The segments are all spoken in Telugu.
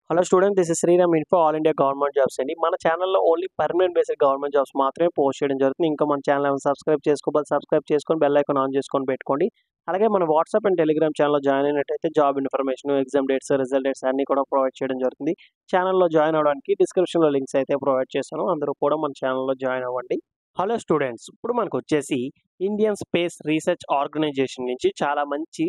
Hello student, this is Sriram info all India government jobs అండి. మన ఛానల్లో only permanent based government jobs మాత్రమే పోస్ట్ చేయడం జరుగుతుంది. ఇంకా మన ఛానల్ ఏమైనా సబ్స్క్రైబ్ చేసుకొని బెల్ ఐకాన్ ఆన్ చేసుకొని పెట్టుకోండి. అలాగే మన వాట్సాప్ అండ్ టెలిగ్రామ్ ఛానల్లో జాయిన్ అయినట్టయితే job information, exam dates, result dates అన్నీ కూడా ప్రొవైడ్ చేయడం జరుగుతుంది. ఛానల్లో జాయిన్ అవ్వడానికి డిస్క్రిప్షన్లో లింక్స్ అయితే ప్రొవైడ్ చేస్తాను. అందరూ కూడా మన ఛానల్లో జాయిన్ అవ్వండి. హలో స్టూడెంట్స్, ఇప్పుడు మనకు వచ్చేసి ఇండియన్ స్పేస్ రీసెర్చ్ ఆర్గనైజేషన్ నుంచి చాలా మంచి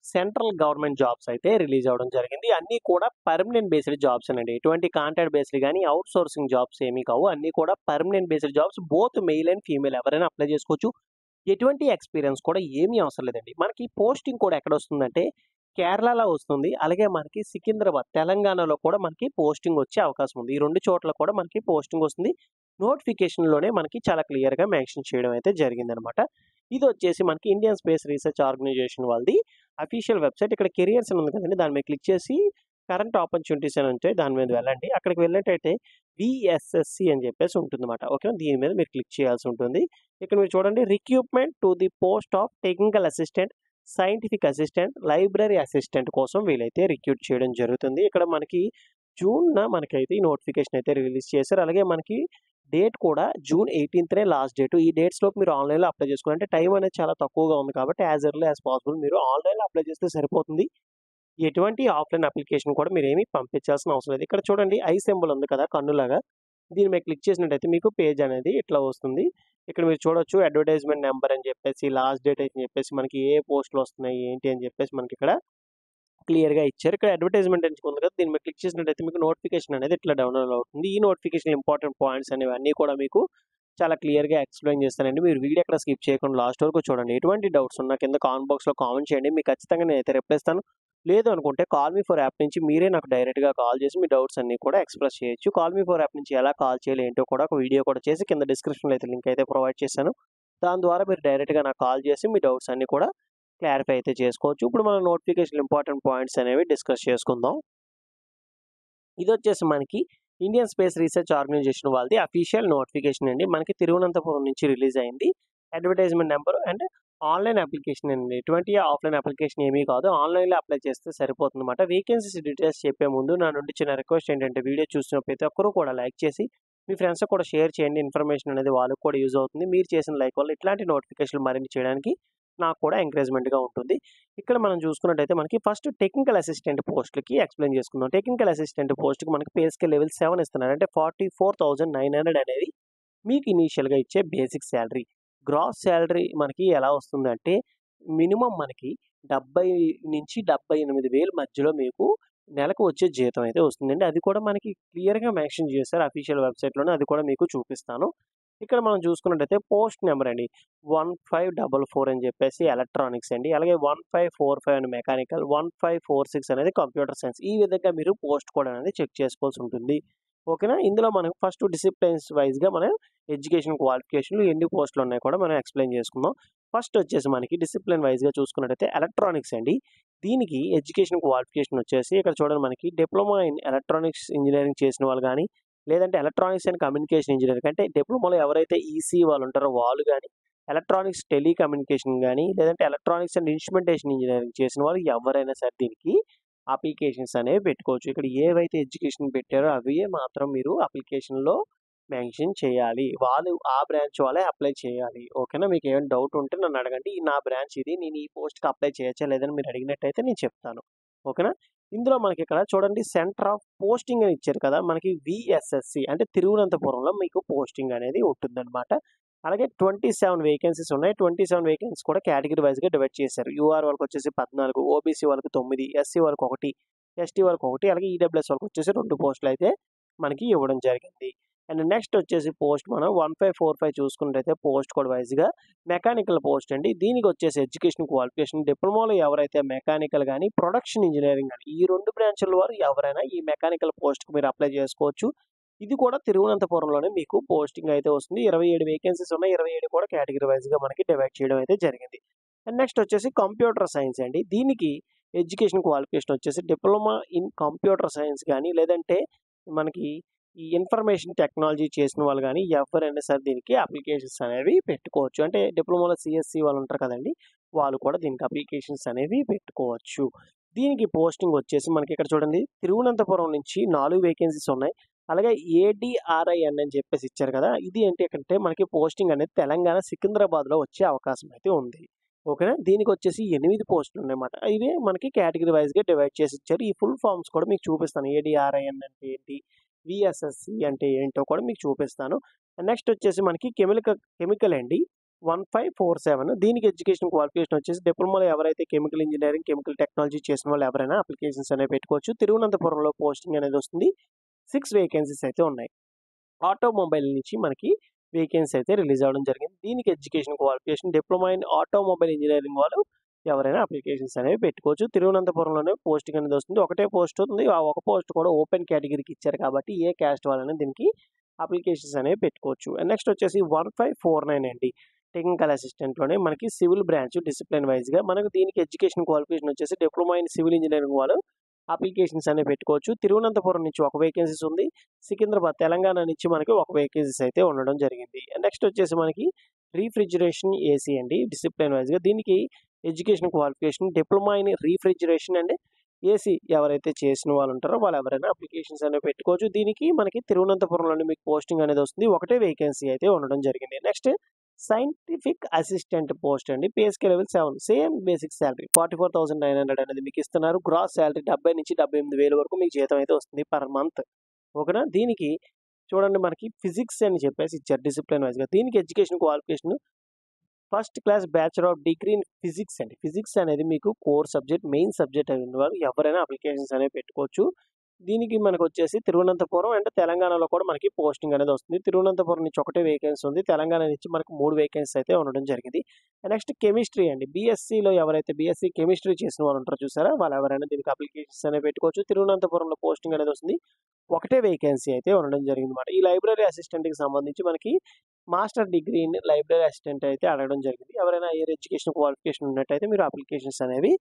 సెంట్రల్ గవర్నమెంట్ జాబ్స్ అయితే రిలీజ్ అవ్వడం జరిగింది. అన్నీ కూడా పర్మనెంట్ బేస్డ్ జాబ్స్ అండి. ఎటువంటి కాంట్రాక్ట్ బేస్డ్ కానీ అవుట్ సోర్సింగ్ జాబ్స్ ఏమీ కావు. అన్నీ కూడా permanent based jobs. Both male and female ఎవరైనా అప్లై చేసుకోవచ్చు. ఎటువంటి ఎక్స్పీరియన్స్ కూడా ఏమీ అవసరం లేదండి. మనకి పోస్టింగ్ కూడా ఎక్కడ వస్తుందంటే కేరళలో వస్తుంది. అలాగే మనకి సికింద్రాబాద్ తెలంగాణలో కూడా మనకి పోస్టింగ్ వచ్చే అవకాశం ఉంది. ఈ రెండు చోట్ల కూడా మనకి పోస్టింగ్ వస్తుంది. నోటిఫికేషన్లోనే మనకి చాలా క్లియర్గా మెన్షన్ చేయడం అయితే జరిగిందనమాట. ఇది వచ్చేసి మనకి ఇండియన్ స్పేస్ రీసెర్చ్ ఆర్గనైజేషన్ వాళ్ళది అఫీషియల్ వెబ్సైట్. ఇక్కడ కెరియర్స్ అని ఉంది కదండి, దాని మీద క్లిక్ చేసి కరెంట్ ఆపర్చునిటీస్ అని ఉంటాయి, దాని మీద వెళ్ళండి. అక్కడికి వెళ్ళినట్టయితే విఎస్ఎస్సి అని చెప్పేసి ఉంటుందన్నమాట. ఓకే, దీని మీద మీరు క్లిక్ చేయాల్సి ఉంటుంది. ఇక్కడ మీరు చూడండి, recruitment to the post of technical assistant, scientific assistant, library assistant కోసం వీలైతే రిక్రూట్ చేయడం జరుగుతుంది. ఇక్కడ మనకి జూన్న మనకైతే ఈ నోటిఫికేషన్ అయితే రిలీజ్ చేశారు. అలాగే మనకి డేట్ కూడా జూన్ 18నే లాస్ట్ డేట్. ఈ డేట్స్లోపు మీరు ఆన్లైన్లో అప్లై చేసుకోవాలి. అంటే టైం అనేది చాలా తక్కువగా ఉంది కాబట్టి యాజ్ ఎర్లీ యాజ్ పాసిబుల్ మీరు ఆన్లైన్లో అప్లై చేస్తే సరిపోతుంది. ఎటువంటి ఆఫ్లైన్ అప్లికేషన్ కూడా మీరు ఏమీ పంపించాల్సిన అవసరం లేదు. ఇక్కడ చూడండి, ఐ సింబల్ ఉంది కదా కన్నులాగా, దీని మీద క్లిక్ చేసినట్టయితే మీకు పేజ్ అనేది ఇట్లా వస్తుంది. ఇక్కడ మీరు చూడొచ్చు అడ్వర్టైజ్మెంట్ నెంబర్ అని చెప్పేసి, లాస్ట్ డేట్ అని చెప్పేసి, మనకి ఏ పోస్టులు వస్తున్నాయి ఏంటి అని చెప్పేసి మనకి ఇక్కడ క్లియర్గా ఇచ్చారు. ఇక్కడ అడ్వర్టైజ్మెంట్ ఎంచుకుంది కదా, దీని మీద క్లిక్ చేసినట్టయితే మీకు నోటిఫికేషన్ అనేది ఇట్లా డౌన్లోడ్ అవుతుంది. ఈ నోటిఫికేషన్ ఇంపార్టెంట్ పాయింట్స్ అనేవి అన్నీ కూడా మీకు చాలా క్లియర్గా ఎక్స్ప్లెయిన్ చేస్తానండి. మీరు వీడియో ఎక్కడ స్కిప్ చేయకుండా లాస్ట్ వరకు చూడండి. ఎటువంటి డౌట్స్ ఉన్నా కింద కామెంట్ బాక్స్లో కామెంట్ చేయండి. మీకు ఖచ్చితంగా నేనైతే రిప్లై ఇస్తాను. లేదు అనుకుంటే కాల్ మీ ఫర్ యాప్ నుంచి మీరే నాకు డైరెక్ట్గా కాల్ చేసి మీ డౌట్స్ అన్నీ కూడా ఎక్స్ప్రెస్ చేయొచ్చు. కాల్ మీ ఫర్ యాప్ నుంచి ఎలా కాల్ చేయాలి ఏంటో కూడా ఒక వీడియో కూడా చేసి కింద డిస్క్రిప్షన్లో అయితే లింక్ అయితే ప్రొవైడ్ చేశాను. దాని ద్వారా మీరు డైరెక్ట్గా నాకు కాల్ చేసి మీ డౌట్స్ అన్నీ కూడా క్లారిఫై అయితే చేసుకోవచ్చు. ఇప్పుడు మనం నోటిఫికేషన్ ఇంపార్టెంట్ పాయింట్స్ అనేవి డిస్కస్ చేసుకుందాం. ఇది వచ్చేసి మనకి ఇండియన్ స్పేస్ రీసెర్చ్ ఆర్గనైజేషన్ వాళ్ళది అఫీషియల్ నోటిఫికేషన్ అండి. మనకి తిరువనంతపురం నుంచి రిలీజ్ అయింది. Advertisement number and online application అండి. ఎటువంటి ఆఫ్లైన్ అప్లికేషన్ ఏమీ కాదు, ఆన్లైన్లో అప్లై చేస్తే సరిపోతుంది అనమాట. వేకెన్సీస్ డీటెయిల్స్ చెప్పే ముందు నా నుండి చిన్న రిక్వెస్ట్ ఏంటంటే, వీడియో చూసిన ప్రతి ఒక్కరూ కూడా లైక్ చేసి మీ ఫ్రెండ్స్ కూడా షేర్ చేయండి. ఇన్ఫర్మేషన్ అనేది వాళ్ళకు కూడా యూజ్ అవుతుంది. మీరు చేసిన లైక్ వల్ల ఇట్లాంటి నోటిఫికేషన్లు మరిన్ని చేయడానికి నాకు కూడా ఎంకరేజ్మెంట్గా ఉంటుంది. ఇక్కడ మనం చూసుకున్నట్టయితే మనకి ఫస్ట్ టెక్నికల్ అసిస్టెంట్ పోస్ట్‌లకి ఎక్స్‌ప్లెయిన్ చేసుకుందాం. టెక్నికల్ అసిస్టెంట్ పోస్ట్‌కి మనకి పే స్కేల్ లెవెల్ 7 ఇస్తున్నారు. అంటే 44,900 అనేది మీకు ఇనీషియల్‌గా ఇచ్చే బేసిక్ సాలరీ. గ్రాస్ సాలరీ మనకి ఎలా వస్తుందంటే మినిమమ్ మనకి 70,000-78,000 మధ్యలో మీకు నెలకు వచ్చే జీతం అయితే వస్తుందండి. అది కూడా మనకి క్లియర్‌గా మెన్షన్ చేశారు అఫీషియల్ వెబ్‌సైట్‌లోనే, అది కూడా మీకు చూపిస్తాను. ఇక్కడ మనం చూసుకున్నట్టయితే పోస్ట్ నెంబర్ అండి 1544 అని చెప్పేసి ఎలక్ట్రానిక్స్ అండి. అలాగే 1545 అని మెకానికల్, 1546 అనేది కంప్యూటర్ సైన్స్. ఈ విధంగా మీరు పోస్ట్ కోడ్ అనేది చెక్ చేసుకోవాల్సి ఉంటుంది. ఓకేనా? ఇందులో మనం ఫస్ట్ డిసిప్లిన్స్ వైస్‌గా మనం ఎడ్యుకేషన్ క్వాలిఫికేషన్‌లు ఎన్ని పోస్టులు ఉన్నాయి కూడా మనం ఎక్స్‌ప్లెయిన్ చేసుకుందాం. ఫస్ట్ వచ్చేసి మనకి డిసిప్లిన్ వైస్‌గా చూసుకున్నట్టయితే ఎలక్ట్రానిక్స్ అండి. దీనికి ఎడ్యుకేషన్ క్వాలిఫికేషన్ వచ్చేసి ఇక్కడ చూడండి, మనకి డిప్లొమా ఇన్ ఎలక్ట్రానిక్స్ ఇంజినీరింగ్ చేసిన వాళ్ళు గానీ, లేదంటే ఎలక్ట్రానిక్స్ అండ్ కమ్యూనికేషన్ ఇంజినీరింగ్ అంటే డిప్లొమాలో ఎవరైతే ఈసీ వాళ్ళు ఉంటారో వాళ్ళు గానీ, ఎలక్ట్రానిక్స్ టెలికమ్యూనికేషన్ గానీ, లేదంటే ఎలక్ట్రానిక్స్ అండ్ ఇన్స్ట్రుమెంటేషన్ ఇంజినీరింగ్ చేసిన వాళ్ళు ఎవరైనా సరే దీనికి అప్లికేషన్స్ అనేవి పెట్టుకోవచ్చు. ఇక్కడ ఏవైతే ఎడ్యుకేషన్ పెట్టారో అవే మాత్రం మీరు అప్లికేషన్‌లో మెన్షన్ చేయాలి. వాళ్ళు ఆ బ్రాంచ్ వాళ్ళే అప్లై చేయాలి. ఓకేనా? మీకు ఏమైనా డౌట్ ఉంటే నన్ను అడగండి. నా బ్రాంచ్ ఇది, నేను ఈ పోస్ట్‌కి అప్లై చేయొచ్చా లేదని మీరు అడిగినట్టయితే నేను చెప్తాను. ఓకేనా? ఇందులో మనకి ఇక్కడ చూడండి, సెంటర్ ఆఫ్ పోస్టింగ్ అని ఇచ్చారు కదా, మనకి విఎస్ఎస్సి అంటే తిరువనంతపురంలో మీకు పోస్టింగ్ అనేది ఉంటుందన్నమాట. అలాగే 27 వేకెన్సీస్ ఉన్నాయి. 27 వేకెన్సీస్ కూడా కేటగిరీ వైస్‌గా డివైడ్ చేశారు. యూఆర్ వాళ్ళకి వచ్చేసి 14, ఓబీసీ వాళ్ళకి 9, ఎస్సీ వాళ్ళకి 1, ఎస్టీ వాళ్ళకి 1, అలాగే ఈడబ్ల్యూఎస్ వాళ్ళకి వచ్చేసి 2 పోస్టులు అయితే మనకి ఇవ్వడం జరిగింది. అండ్ నెక్స్ట్ వచ్చేసి పోస్ట్ మనం 1545 చూసుకున్నట్టయితే పోస్ట్ కోడ్ వైస్‌గా మెకానికల్ పోస్ట్ అండి. దీనికి వచ్చేసి ఎడ్యుకేషన్ క్వాలిఫికేషన్ డిప్లొమాలో ఎవరైతే మెకానికల్ గానీ, ప్రొడక్షన్ ఇంజినీరింగ్ గానీ ఈ 2 బ్రాంచుల వారు ఎవరైనా ఈ మెకానికల్ పోస్ట్‌కి మీరు అప్లై చేసుకోవచ్చు. ఇది కూడా తిరువనంతపురంలోనే మీకు పోస్టింగ్ అయితే వస్తుంది. 27 వేకెన్సీస్ ఉన్నాయి. 27 కూడా కేటగిరీ వైస్‌గా మనకి డివైడ్ చేయడం అయితే జరిగింది. అండ్ నెక్స్ట్ వచ్చేసి కంప్యూటర్ సైన్స్ అండి. దీనికి ఎడ్యుకేషన్ క్వాలిఫికేషన్ వచ్చేసి డిప్లొమా ఇన్ కంప్యూటర్ సైన్స్ గానీ, లేదంటే మనకి ఈ ఇన్ఫర్మేషన్ టెక్నాలజీ చేసిన వాళ్ళు గానీ ఎవరైనా సరే దీనికి అప్లికేషన్స్ అనేవి పెట్టుకోవచ్చు. అంటే డిప్లొమాలో సీఎస్‌సి వాళ్ళు ఉంటారు కదండీ, వాళ్ళు కూడా దీనికి అప్లికేషన్స్ అనేవి పెట్టుకోవచ్చు. దీనికి పోస్టింగ్ వచ్చేసి మనకి ఇక్కడ చూడండి తిరువనంతపురం నుంచి 4 వేకెన్సీస్ ఉన్నాయి. అలాగే ఏడీఆర్ఐఎన్ అని చెప్పేసి ఇచ్చారు కదా! ఇది ఏంటి మనకి పోస్టింగ్ అనేది తెలంగాణ సికింద్రాబాద్‌లో వచ్చే అవకాశం అయితే ఉంది. ఓకేనా? దీనికొచ్చేసి 8 పోస్టులున్నాయన్నమాట. ఇవి మనకి కేటగరీ వైస్‌గా డివైడ్ చేసి ఇచ్చారు. ఈ ఫుల్ ఫార్మ్స్ కూడా మీకు చూపిస్తాను. ఏడీఆర్ఐఎన్ అంటే ఏంటి? వీఎస్ఎస్‌సి అంటే ఏంటో కూడా మీకు చూపిస్తాను. నెక్స్ట్ వచ్చేసి మనకి కెమికల్ అండి. 1547 దీనికి ఎడ్యుకేషన్ క్వాలిఫికేషన్ వచ్చేసి డిప్లొమాలో ఎవరైతే కెమికల్ ఇంజినీరింగ్, కెమికల్ టెక్నాలజీ చేసిన వాళ్ళు ఎవరైనా అప్లికేషన్స్ అనేవి పెట్టుకోవచ్చు. తిరువనంతపురంలో పోస్టింగ్ అనేది వస్తుంది. 6 వేకెన్సీస్ అయితే ఉన్నాయి. ఆటోమొబైల్ నుంచి మనకి వేకెన్సీ అయితే రిలీజ్ అవ్వడం జరిగింది. దీనికి education qualification diploma in automobile engineering వాళ్ళు ఎవరైనా అప్లికేషన్స్ అనేవి పెట్టుకోవచ్చు. తిరువనంతపురంలోనే పోస్టింగ్ అనేది వస్తుంది. ఒకటే పోస్ట్ ఉంది. ఆ ఒక పోస్ట్ కూడా ఓపెన్ కేటగిరీకి ఇచ్చారు కాబట్టి ఏ క్యాస్ట్ వాళ్ళైనా దీనికి అప్లికేషన్స్ అనేవి పెట్టుకోవచ్చు. నెక్స్ట్ వచ్చేసి 1549 అండి. టెక్నికల్ అసిస్టెంట్‌లోనే మనకి సివిల్ బ్రాంచ్ డిసిప్లిన్ వైస్‌గా మనకు దీనికి ఎడ్యుకేషన్ క్వాలిఫికేషన్ వచ్చేసి డిప్లొమా ఇన్ సివిల్ ఇంజినీరింగ్ వాళ్ళు అప్లికేషన్స్ అనేవి పెట్టుకోవచ్చు. తిరువనంతపురం నుంచి ఒక వేకెన్సీస్ ఉంది. సికింద్రాబాద్ తెలంగాణ నుంచి మనకి ఒక వేకెన్సీస్ అయితే ఉండడం జరిగింది. నెక్స్ట్ వచ్చేసి మనకి రీఫ్రిజిరేషన్ ఏసీ అండి డిసిప్లిన్ వైస్‌గా దీనికి education qualification diploma in refrigeration and AC ఎవరైతే చేసిన వాళ్ళు ఉంటారో వాళ్ళు ఎవరైనా అప్లికేషన్స్ అనేవి పెట్టుకోవచ్చు. దీనికి మనకి తిరువనంతపురంలోనే మీకు పోస్టింగ్ అనేది వస్తుంది. ఒకటే వేకెన్సీ అయితే ఉండడం జరిగింది. నెక్స్ట్ సైంటిఫిక్ అసిస్టెంట్ పోస్ట్ అండి. Pay scale level 7 same basic salary 44,900 అనేది మీకు ఇస్తున్నారు. గ్రాస్ సాలరీ 70 నుంచి 78,000 వరకు మీకు జీతం అయితే వస్తుంది పర్ మంత్. ఓకేనా? దీనికి చూడండి మనకి ఫిజిక్స్ అని చెప్పేసి ఇచ్చారు డిసిప్లిన్ వైస్‌గా. దీనికి education qualification first class bachelor of degree in physics అండి. ఫిజిక్స్ అనేది మీకు కోర్ సబ్జెక్ట్, మెయిన్ సబ్జెక్ట్ అయిన వాళ్ళు ఎవరైనా అప్లికేషన్స్ అనేవి పెట్టుకోవచ్చు. దీనికి మనకొచ్చేసి తిరువనంతపురం అండ్ తెలంగాణలో కూడా మనకి పోస్టింగ్ అనేది వస్తుంది. తిరువనంతపురం నుంచి ఒకటే వేకెన్సీ ఉంది. తెలంగాణ నుంచి మనకు 3 వేకెన్సీ అయితే ఉండడం జరిగింది. నెక్స్ట్ కెమిస్ట్రీ అండి. బీఎస్సీలో ఎవరైతే బీఎస్సీ కెమిస్ట్రీ చేసిన వాళ్ళు ఉంటారో చూసారా? వాళ్ళు ఎవరైనా దీనికి అప్లికేషన్స్ అనేవి పెట్టుకోవచ్చు. తిరువనంతపురంలో పోస్టింగ్ అనేది వస్తుంది. ఒకటే వేకెన్సీ అయితే ఉండడం జరిగిందన్నమాట. ఈ లైబ్రరీ అసిస్టెంట్‌కి సంబంధించి మనకి master degree in library assistant అయితే అడగడం జరిగింది. ఎవరైనా హైయర్ ఎడ్యుకేషన్ క్వాలిఫికేషన్ ఉన్నట్టయితే మీరు అప్లికేషన్స్ అనేవి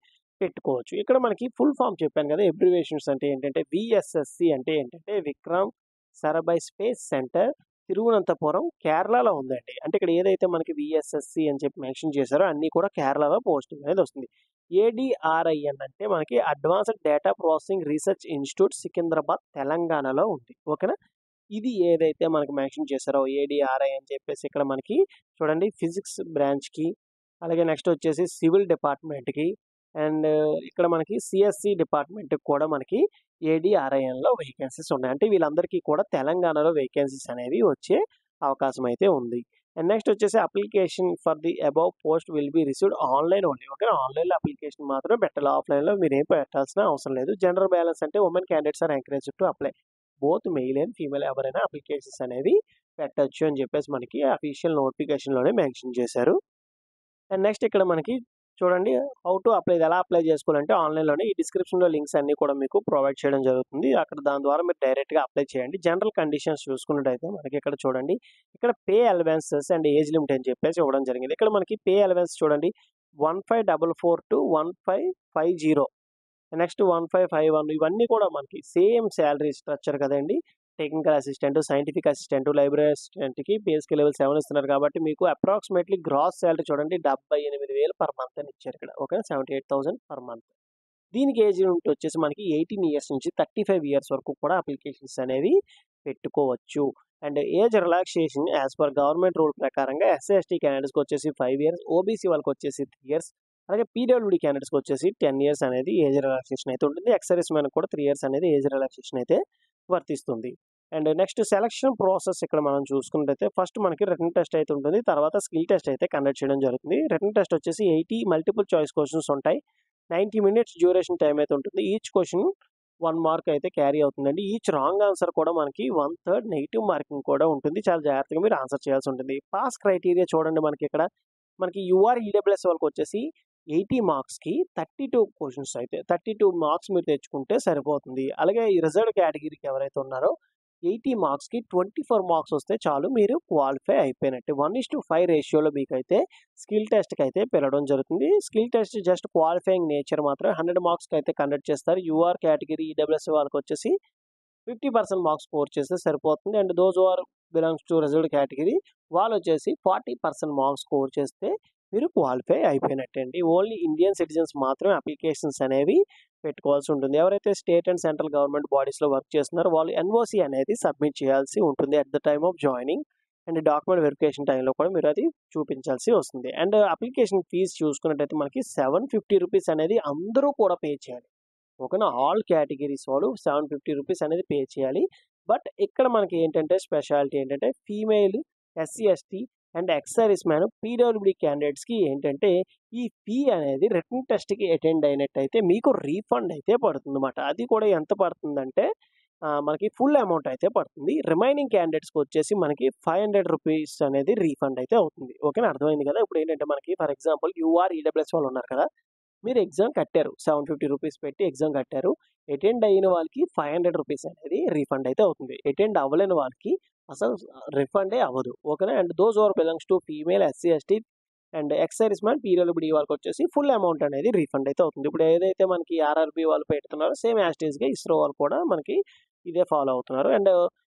పెట్టుకోవచ్చు. ఇక్కడ మనకి ఫుల్ ఫార్మ్ చెప్పాను కదా! అబ్రివియేషన్స్ అంటే ఏంటంటే వీఎస్ఎస్‌సి అంటే ఏంటంటే విక్రమ్ సారాభాయ్ స్పేస్ సెంటర్ తిరువనంతపురం కేరళలో ఉందండి. అంటే ఇక్కడ ఏదైతే మనకి వీఎస్ఎస్‌సి అని చెప్పి మెన్షన్ చేశారో అన్నీ కూడా కేరళలో పోస్టింగ్ అనేది వస్తుంది. ఏడీఆర్ఐఎన్ అంటే మనకి advanced data processing research institute Secunderabad తెలంగాణలో ఉంది. ఓకేనా? ఇది ఏదైతే మనకు మెన్షన్ చేశారో ఏడీఆర్ఐ అని చెప్పేసి ఇక్కడ మనకి చూడండి ఫిజిక్స్ బ్రాంచ్‌కి, అలాగే నెక్స్ట్ వచ్చేసి సివిల్ డిపార్ట్మెంట్‌కి అండ్ ఇక్కడ మనకి సీఎస్‌సి డిపార్ట్మెంట్‌కి కూడా మనకి ఏడీఆర్ఐఎన్‌లో వేకెన్సీస్ ఉన్నాయి. అంటే వీళ్ళందరికీ కూడా తెలంగాణలో వేకెన్సీస్ అనేవి వచ్చే అవకాశం అయితే ఉంది. అండ్ నెక్స్ట్ వచ్చేసి application for the above post will be received online only. ఓకేనా? ఆన్‌లైన్‌లో అప్లికేషన్ మాత్రమే పెట్టాలి. ఆఫ్‌లైన్‌లో మీరేం పెట్టాల్సిన అవసరం లేదు. జెండర్ బ్యాలెన్స్ అంటే women candidates are encouraged to apply. Both male and female ఎవరైనా అప్లికేషన్స్ అనేవి పెట్టొచ్చు అని చెప్పేసి మనకి అఫీషియల్ నోటిఫికేషన్‌లోనే మెన్షన్ చేశారు. అండ్ నెక్స్ట్ ఇక్కడ మనకి చూడండి హౌ టు అప్లై ఇది ఎలా అప్లై చేసుకోవాలంటే ఆన్‌లైన్‌లోనే ఈ డిస్క్రిప్షన్‌లో లింక్స్ అన్నీ కూడా మీకు ప్రొవైడ్ చేయడం జరుగుతుంది. అక్కడ దాని ద్వారా మీరు డైరెక్ట్‌గా అప్లై చేయండి. జనరల్ కండిషన్స్ చూసుకున్నట్టయితే మనకి ఇక్కడ చూడండి. ఇక్కడ pay allowances and age limit అని చెప్పేసి ఇవ్వడం జరిగింది. ఇక్కడ మనకి పే అలవెన్స్ చూడండి 1544 టు 1550 నెక్స్ట్ 1551 ఇవన్నీ కూడా మనకి సేమ్ సాలరీ స్ట్రక్చర్ కదండీ. Technical assistant, scientific assistant, library అసిస్టెంట్‌కి పే స్కేల్ లెవెల్ 7 ఇస్తున్నారు కాబట్టి మీకు అప్రాక్సిమేట్‌లీ గ్రాస్ సాలరీ చూడండి 78,000 పర్ మంత్ అని ఇచ్చారు ఇక్కడ. ఓకేనా? 78,000 పర్ మంత్. దీనికి ఏజ్ లిమిట్ వచ్చేసి మనకి 18 ఇయర్స్ నుంచి 35 ఇయర్స్ వరకు కూడా అప్లికేషన్స్ అనేవి పెట్టుకోవచ్చు. And age relaxation as per government rule ప్రకారంగా ఎస్సీ, ఎస్టీ క్యాండిడేట్స్‌కి వచ్చేసి 5 ఇయర్స్, ఓబీసీ వాళ్ళకి వచ్చేసి 3 ఇయర్స్, అలాగే పీడబ్ల్యూడీ క్యాండిడేట్స్‌కి వచ్చేసి 10 ఇయర్స్ అనేది ఏజ్ రిలాక్సేషన్ అయితే ఉంటుంది. ఎక్స్ సర్వీస్ మ్యాన్‌కి కూడా 3 ఇయర్స్ అనేది ఏజ్ రిలాక్సేషన్ అయితే వర్తిస్తుంది. అండ్ నెక్స్ట్ సెలక్షన్ ప్రాసెస్ ఇక్కడ మనం చూసుకున్నట్టయితే ఫస్ట్ మనకి రిటన్ టెస్ట్ అయితే ఉంటుంది. తర్వాత స్కిల్ టెస్ట్ అయితే కండక్ట్ చేయడం జరుగుతుంది. రిటన్ టెస్ట్ వచ్చేసి 80 మల్టిపుల్ చాయిస్ క్వెషన్స్ ఉంటాయి. 90 మినిట్స్ డ్యూరేషన్ టైం అయితే ఉంటుంది. ఈచ్ క్వెషన్ 1 మార్క్ అయితే క్యారీ అవుతుందండి. ఈచ్ రాంగ్ ఆన్సర్ కూడా మనకి 1/3 నెగెటివ్ మార్కింగ్ కూడా ఉంటుంది. చాలా జాగ్రత్తగా మీరు ఆన్సర్ చేయాల్సి ఉంటుంది. పాస్ క్రైటీరియా చూడండి మనకి ఇక్కడ మనకి యూఆర్ ఈడబ్ల్యూఎస్ వాళ్ళకి వచ్చేసి 80 మార్క్స్‌కి 32 క్వెషన్స్ అయితే 32 మార్క్స్ మీరు తెచ్చుకుంటే సరిపోతుంది. అలాగే ఈ రిజర్వ్డ్ కేటగిరీకి ఎవరైతే ఉన్నారో 80 మార్క్స్‌కి 24 మార్క్స్ వస్తే చాలు మీరు క్వాలిఫై అయిపోయినట్టే. 1:5 రేషియోలో మీకైతే స్కిల్ టెస్ట్‌కి అయితే పిలవడం జరుగుతుంది. Skill test just qualifying nature మాత్రమే 100 మార్క్స్‌కి అయితే కండక్ట్ చేస్తారు. యూఆర్ కేటగిరీ, ఈడబ్ల్యూఎస్ వాళ్ళకొచ్చేసి 50% మార్క్స్ స్కోర్ చేస్తే సరిపోతుంది. And those who are belongs to reserved category వాళ్ళొచ్చేసి 40% మార్క్స్ స్కోర్ చేస్తే మీరు క్వాలిఫై అయిపోయినట్టే అండి. ఓన్లీ ఇండియన్ సిటిజన్స్ మాత్రమే అప్లికేషన్స్ అనేవి పెట్టుకోవాల్సి ఉంటుంది. ఎవరైతే స్టేట్ అండ్ సెంట్రల్ గవర్నమెంట్ బాడీస్‌లో వర్క్ చేస్తున్నారో వాళ్ళు ఎన్ఓసీ అనేది సబ్మిట్ చేయాల్సి ఉంటుంది at the time of joining. And document verification టైంలో కూడా మీరు అది చూపించాల్సి వస్తుంది. అండ్ అప్లికేషన్ ఫీజ్ చూసుకున్నట్టయితే మనకి ₹750 అనేది అందరూ కూడా పే చేయాలి. ఓకేనా? ఆల్ కేటగిరీస్ వాళ్ళు ₹750 అనేది పే చేయాలి. బట్ ఇక్కడ మనకి ఏంటంటే స్పెషాలిటీ ఏంటంటే female, SC, ST and ex service man, PWD క్యాండిడేట్స్‌కి ఏంటంటే ఈ ఫీ అనేది రిటన్ టెస్ట్‌కి అటెండ్ అయినట్టయితే మీకు రీఫండ్ అయితే పడుతుందన్నమాట. అది కూడా ఎంత పడుతుందంటే మనకి ఫుల్ అమౌంట్ అయితే పడుతుంది. రిమైనింగ్ క్యాండిడేట్స్‌కి వచ్చేసి మనకి ₹500 అనేది రీఫండ్ అయితే అవుతుంది. ఓకేనా? అర్థమైంది కదా! ఇప్పుడు ఏంటంటే మనకి ఫర్ ఎగ్జాంపుల్ యూఆర్, ఈడబ్ల్యూఎస్ వాళ్ళు ఉన్నారు కదా! మీరు ఎగ్జామ్ కట్టారు. ₹750 పెట్టి ఎగ్జామ్ కట్టారు. అటెండ్ అయిన వాళ్ళకి ₹500 అనేది రీఫండ్ అయితే అవుతుంది. అటెండ్ అవ్వలేని వాళ్ళకి అసలు రిఫండే అవ్వదు. ఓకేనా? And those who are belongs to female, SC, ST and ex service man, PWD వాళ్ళకొచ్చేసి ఫుల్ అమౌంట్ అనేది రీఫండ్ అయితే అవుతుంది. ఇప్పుడు ఏదైతే మనకి ఆర్ఆర్‌బీ వాళ్ళు పెడుతున్నారో సేమ్ యాజ్ ఇట్ ఈస్‌గా ఇస్రో వాళ్ళు కూడా మనకి ఇదే ఫాలో అవుతున్నారు. అండ్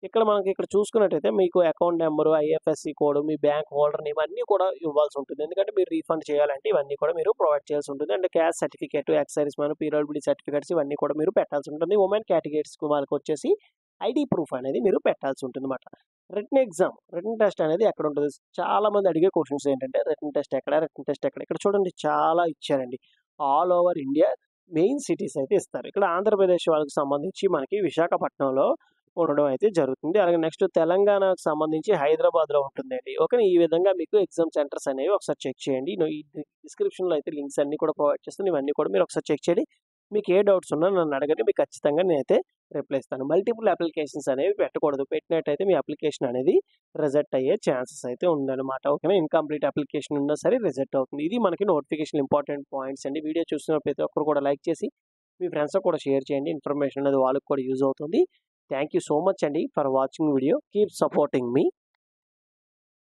ఇక్కడ చూసుకున్నట్టయితే మీకు అకౌంట్ నంబరు, ఐఎఫ్ఎస్‌సి కోడ్, మీ బ్యాంక్ హోల్డర్ నేమ్ అన్నీ కూడా ఇవ్వాల్సి ఉంటుంది. ఎందుకంటే మీరు రీఫండ్ చేయాలంటే ఇవన్నీ కూడా మీరు ప్రొవైడ్ చేయాల్సి ఉంటుంది. And caste certificate, X service man, PWD certificates ఇవన్నీ కూడా మీరు పెట్టాల్సి ఉంటుంది. ఉమెన్ కేటగిరీస్ వాళ్ళకొచ్చేసి ఐడీ ప్రూఫ్ అనేది మీరు పెట్టాల్సి ఉంటుందన్నమాట. రిటన్ టెస్ట్ అనేది ఎక్కడ ఉంటుంది? చాలామంది అడిగే క్వెషన్స్ ఏంటంటే రిటన్ టెస్ట్ ఎక్కడ? రిటన్ టెస్ట్ ఎక్కడ? ఇక్కడ చూడండి చాలా ఇచ్చారండి. All over India main cities అయితే ఇస్తారు. ఇక్కడ ఆంధ్రప్రదేశ్ వాళ్ళకి సంబంధించి మనకి విశాఖపట్నంలో ఉండడం అయితే జరుగుతుంది. అలాగే నెక్స్ట్ తెలంగాణకు సంబంధించి హైదరాబాద్‌లో ఉంటుందండి. ఓకేనా? ఈ విధంగా మీకు ఎగ్జామ్ సెంటర్స్ అనేవి ఒకసారి చెక్ చేయండి. ఈ డిస్క్రిప్షన్‌లో అయితే లింక్స్ అన్నీ కూడా ప్రొవైడ్ చేస్తాను. ఇవన్నీ కూడా మీరు ఒకసారి చెక్ చేయండి. మీకు ఏ డౌట్స్ ఉన్నా నన్ను అడగండి. మీకు ఖచ్చితంగా నేనైతే రిప్లై ఇస్తాను. మల్టిపుల్ అప్లికేషన్స్ అనేవి పెట్టకూడదు. పెట్టినట్టయితే మీ అప్లికేషన్ అనేది రిజెక్ట్ అయ్యే ఛాన్సెస్ అయితే ఉందన్నమాట. ఓకేనా? ఇన్‌కంప్లీట్ అప్లికేషన్ ఉన్నా సరే రిజెక్ట్ అవుతుంది. ఇది మనకి నోటిఫికేషన్ ఇంపార్టెంట్ పాయింట్స్ అండి. వీడియో చూస్తున్న ప్రతి ఒక్కరు కూడా లైక్ చేసి మీ ఫ్రెండ్స్‌తో కూడా షేర్ చేయండి. ఇన్ఫర్మేషన్ అనేది వాళ్ళకి కూడా యూజ్ అవుతుంది. థ్యాంక్ యూ సో మచ్ అండి for watching video. Keep supporting me.